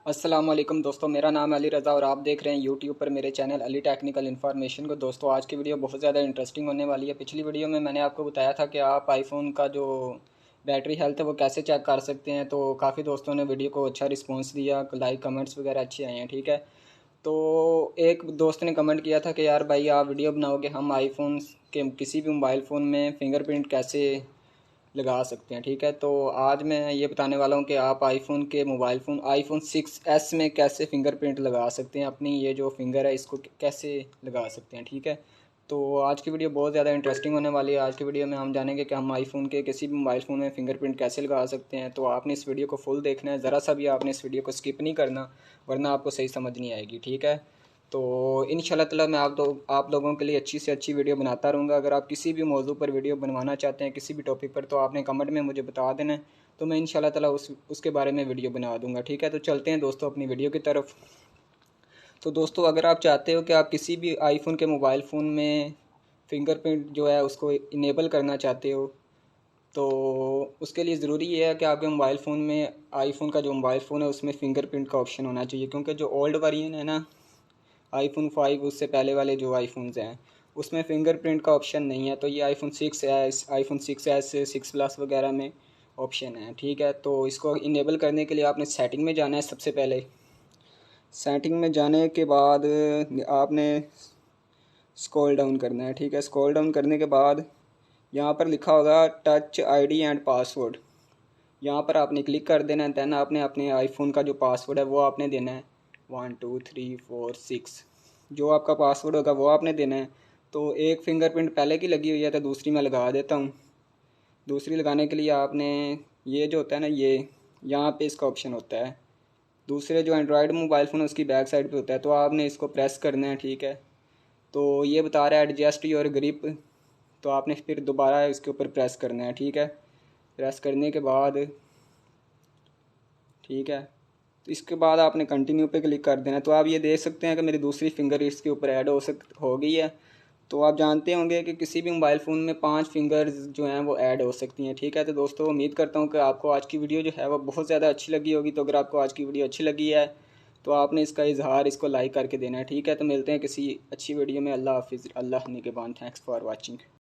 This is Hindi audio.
अस्सलाम वालेकुम दोस्तों, मेरा नाम है अली रज़ा और आप देख रहे हैं यूट्यूब पर मेरे चैनल अली टेक्निकल इन्फॉर्मेशन को। दोस्तों आज की वीडियो बहुत ज़्यादा इंटरेस्टिंग होने वाली है। पिछली वीडियो में मैंने आपको बताया था कि आप आईफोन का जो बैटरी हेल्थ है वो कैसे चेक कर सकते हैं। तो काफ़ी दोस्तों ने वीडियो को अच्छा रिस्पॉन्स दिया, लाइक कमेंट्स वगैरह अच्छे आए हैं। ठीक है, तो एक दोस्त ने कमेंट किया था कि यार भाई आप वीडियो बनाओगे, हम आईफोन के किसी भी मोबाइल फ़ोन में फ़िंगरप्रिंट कैसे लगा सकते हैं। ठीक है, तो आज मैं ये बताने वाला हूँ कि आप आईफोन के मोबाइल फ़ोन आईफोन 6s में कैसे फ़िंगरप्रिंट लगा सकते हैं। अपनी ये जो फिंगर है इसको कैसे लगा सकते हैं। ठीक है, तो आज की वीडियो बहुत ज़्यादा इंटरेस्टिंग होने वाली है। आज की वीडियो में हम जानेंगे कि हम आईफोन के किसी भी मोबाइल फ़ोन में फ़िंगरप्रिंट कैसे लगा सकते हैं। तो आपने इस वीडियो को फुल देखना है, ज़रा सा भी आपने इस वीडियो को स्किप नहीं करना, वरना आपको सही समझ नहीं आएगी। ठीक है, तो इंशाल्लाह ताला मैं आप लोगों के लिए अच्छी से अच्छी वीडियो बनाता रहूँगा। अगर आप किसी भी मौजू पर वीडियो बनवाना चाहते हैं, किसी भी टॉपिक पर, तो आपने कमेंट में मुझे बता देना है, तो मैं इंशाल्लाह ताला उसके बारे में वीडियो बना दूँगा। ठीक है, तो चलते हैं दोस्तों अपनी वीडियो की तरफ। तो दोस्तों अगर आप चाहते हो कि आप किसी भी आईफोन के मोबाइल फ़ोन में फ़िंगरप्रिंट जो है उसको इनेबल करना चाहते हो, तो उसके लिए ज़रूरी ये है कि आपके मोबाइल फ़ोन में आईफोन का जो मोबाइल फ़ोन है उसमें फ़िंगरप्रिंट का ऑप्शन होना चाहिए। क्योंकि जो ओल्ड वर्जन है ना आईफोन 5, उससे पहले वाले जो आईफोन्स हैं उसमें फ़िंगरप्रिंट का ऑप्शन नहीं है। तो ये iPhone 6s, iPhone 6s, 6 plus वगैरह में ऑप्शन है। ठीक है, तो इसको इनेबल करने के लिए आपने सेटिंग में जाना है। सबसे पहले सेटिंग में जाने के बाद आपने स्क्रॉल डाउन करना है। ठीक है, स्क्रॉल डाउन करने के बाद यहाँ पर लिखा होगा टच आईडी एंड पासवर्ड, यहाँ पर आपने क्लिक कर देना है। दैन आपने अपने आईफोन का जो पासवर्ड है वो आपने देना है 123456, जो आपका पासवर्ड होगा वो आपने देना है। तो एक फ़िंगरप्रिंट पहले की लगी हुई है तो दूसरी मैं लगा देता हूँ। दूसरी लगाने के लिए आपने ये जो होता है ना, ये यहाँ पे इसका ऑप्शन होता है। दूसरे जो एंड्रॉयड मोबाइल फ़ोन है उसकी बैक साइड पे होता है, तो आपने इसको प्रेस करना है। ठीक है, तो ये बता रहा है एडजस्ट योर ग्रिप, तो आपने फिर दोबारा इसके ऊपर प्रेस करना है। ठीक है, प्रेस करने के बाद ठीक है, तो इसके बाद आपने कंटिन्यू पे क्लिक कर देना है। तो आप ये देख सकते हैं कि मेरी दूसरी फिंगर इसके ऊपर ऐड हो गई है। तो आप जानते होंगे कि किसी भी मोबाइल फ़ोन में 5 फिंगर्स जो हैं वो ऐड हो सकती हैं। ठीक है, तो दोस्तों उम्मीद करता हूँ कि आपको आज की वीडियो जो है वो बहुत ज़्यादा अच्छी लगी होगी। तो अगर आपको आज की वीडियो अच्छी लगी है तो आपने इसका इजहार इसको लाइक करके देना है। ठीक है, तो मिलते हैं किसी अच्छी वीडियो में। अल्लाह हाफिज़, अल्लाह निगहबान। Thanks for watching.